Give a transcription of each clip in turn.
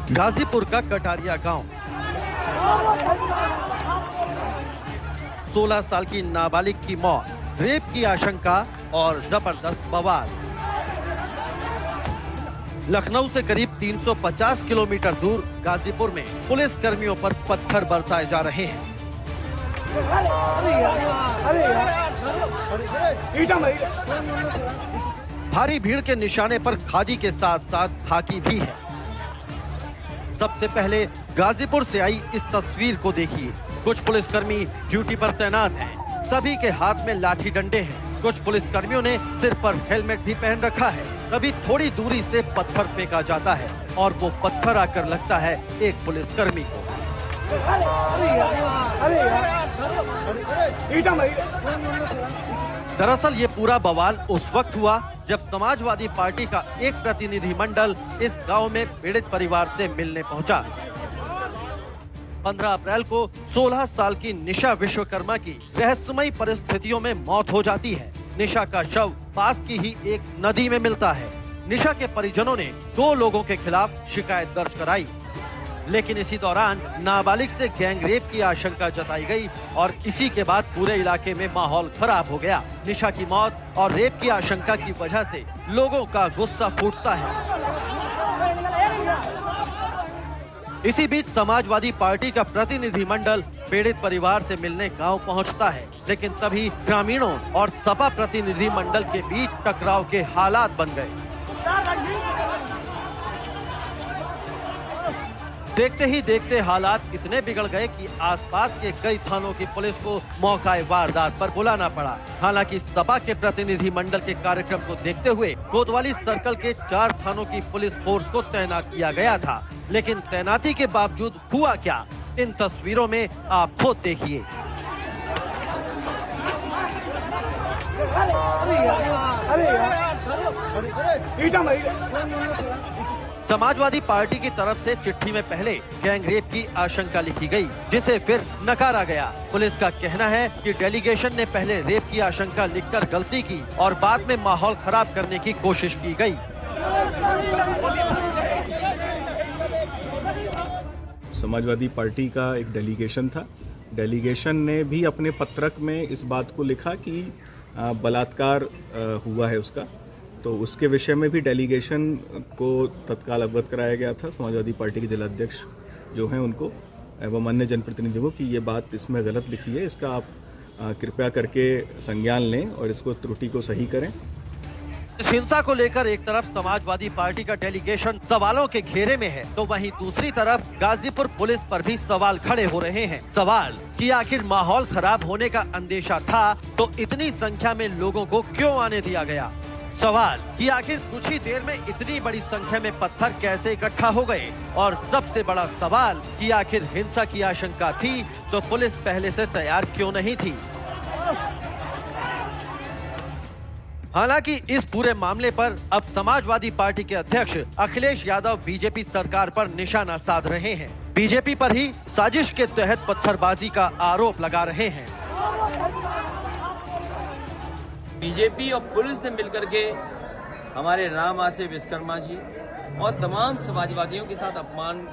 गाजीपुर का कटारिया गांव 16 साल की नाबालिग की मौत, रेप की आशंका और जबरदस्त बवाल। लखनऊ से करीब 350 किलोमीटर दूर गाजीपुर में पुलिस कर्मियों पर पत्थर बरसाए जा रहे हैं। भारी भीड़ के निशाने पर खादी के साथ साथ खाकी भी है। सबसे पहले गाजीपुर से आई इस तस्वीर को देखिए। कुछ पुलिसकर्मी ड्यूटी पर तैनात हैं। सभी के हाथ में लाठी डंडे हैं। कुछ पुलिसकर्मियों ने सिर पर हेलमेट भी पहन रखा है। तभी थोड़ी दूरी से पत्थर फेंका जाता है और वो पत्थर आकर लगता है एक पुलिसकर्मी को। दरअसल ये पूरा बवाल उस वक्त हुआ जब समाजवादी पार्टी का एक प्रतिनिधिमंडल इस गांव में पीड़ित परिवार से मिलने पहुंचा। 15 अप्रैल को 16 साल की निशा विश्वकर्मा की रहस्यमयी परिस्थितियों में मौत हो जाती है। निशा का शव पास की ही एक नदी में मिलता है। निशा के परिजनों ने 2 लोगों के खिलाफ शिकायत दर्ज कराई, लेकिन इसी दौरान नाबालिग से गैंगरेप की आशंका जताई गई और इसी के बाद पूरे इलाके में माहौल खराब हो गया। निशा की मौत और रेप की आशंका की वजह से लोगों का गुस्सा फूटता है। इसी बीच समाजवादी पार्टी का प्रतिनिधिमंडल पीड़ित परिवार से मिलने गांव पहुंचता है, लेकिन तभी ग्रामीणों और सपा प्रतिनिधिमंडल के बीच टकराव के हालात बन गए। देखते ही देखते हालात इतने बिगड़ गए कि आसपास के कई थानों की पुलिस को मौका वारदात पर बुलाना पड़ा। हालांकि सपा के प्रतिनिधिमंडल के कार्यक्रम को देखते हुए कोतवाली सर्कल के 4 थानों की पुलिस फोर्स को तैनात किया गया था, लेकिन तैनाती के बावजूद हुआ क्या, इन तस्वीरों में आप खुद देखिए। समाजवादी पार्टी की तरफ से चिट्ठी में पहले गैंगरेप की आशंका लिखी गई, जिसे फिर नकारा गया। पुलिस का कहना है कि डेलीगेशन ने पहले रेप की आशंका लिखकर गलती की और बाद में माहौल खराब करने की कोशिश की गई। समाजवादी पार्टी का एक डेलीगेशन था। डेलीगेशन ने भी अपने पत्रक में इस बात को लिखा कि बलात्कार हुआ है उसका, तो उसके विषय में भी डेलीगेशन को तत्काल अवगत कराया गया था। समाजवादी पार्टी के जिलाध्यक्ष जो हैं उनको एवं अन्य जनप्रतिनिधियों को कि ये बात इसमें गलत लिखी है, इसका आप कृपया करके संज्ञान लें और इसको त्रुटि को सही करें। इस हिंसा को लेकर एक तरफ समाजवादी पार्टी का डेलीगेशन सवालों के घेरे में है, तो वहीं दूसरी तरफ गाजीपुर पुलिस पर भी सवाल खड़े हो रहे हैं। सवाल कि आखिर माहौल खराब होने का अंदेशा था तो इतनी संख्या में लोगों को क्यों आने दिया गया। सवाल कि आखिर कुछ ही देर में इतनी बड़ी संख्या में पत्थर कैसे इकट्ठा हो गए, और सबसे बड़ा सवाल कि आखिर हिंसा की आशंका थी तो पुलिस पहले से तैयार क्यों नहीं थी। हालांकि इस पूरे मामले पर अब समाजवादी पार्टी के अध्यक्ष अखिलेश यादव बीजेपी सरकार पर निशाना साध रहे हैं। बीजेपी पर ही साजिश के तहत पत्थरबाजी का आरोप लगा रहे हैं। बीजेपी और पुलिस ने मिलकर के हमारे राम आसे विश्वकर्मा जी और तमाम समाजवादियों के साथ अपमान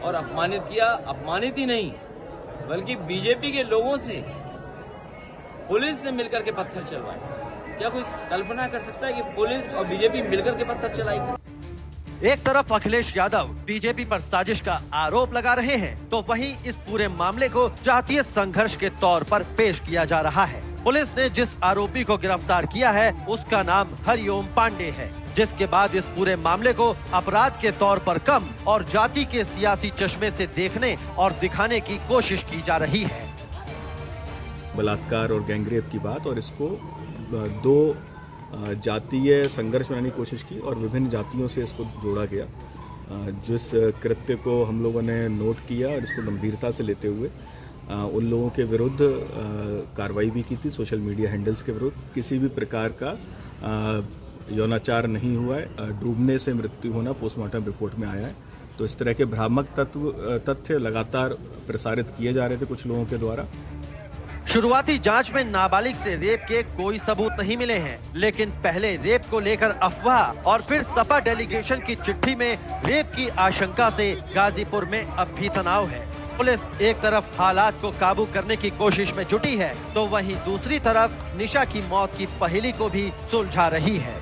और अपमानित किया। अपमानित ही नहीं बल्कि बीजेपी के लोगों से पुलिस ने मिलकर के पत्थर चलवाए। क्या कोई कल्पना कर सकता है कि पुलिस और बीजेपी मिलकर के पत्थर चलाएगी? एक तरफ अखिलेश यादव बीजेपी पर साजिश का आरोप लगा रहे हैं, तो वहीं इस पूरे मामले को जातीय संघर्ष के तौर पर पेश किया जा रहा है। पुलिस ने जिस आरोपी को गिरफ्तार किया है उसका नाम हरिओम पांडे है, जिसके बाद इस पूरे मामले को अपराध के तौर पर कम और जाति के सियासी चश्मे से देखने और दिखाने की कोशिश की जा रही है। बलात्कार और गैंगरेप की बात, और इसको 2 जातीय संघर्ष बनाने की कोशिश की और विभिन्न जातियों से इसको जोड़ा गया। जिस कृत्य को हम लोगों ने नोट किया और इसको गंभीरता से लेते हुए उन लोगों के विरुद्ध कार्रवाई भी की थी। सोशल मीडिया हैंडल्स के विरुद्ध किसी भी प्रकार का यौनाचार नहीं हुआ है। डूबने से मृत्यु होना पोस्टमार्टम रिपोर्ट में आया है। तो इस तरह के भ्रामक तथ्य लगातार प्रसारित किए जा रहे थे कुछ लोगों के द्वारा। शुरुआती जांच में नाबालिग से रेप के कोई सबूत नहीं मिले हैं, लेकिन पहले रेप को लेकर अफवाह और फिर सपा डेलीगेशन की चिट्ठी में रेप की आशंका से गाजीपुर में अब भी तनाव है। पुलिस एक तरफ हालात को काबू करने की कोशिश में जुटी है, तो वहीं दूसरी तरफ निशा की मौत की पहेली को भी सुलझा रही है।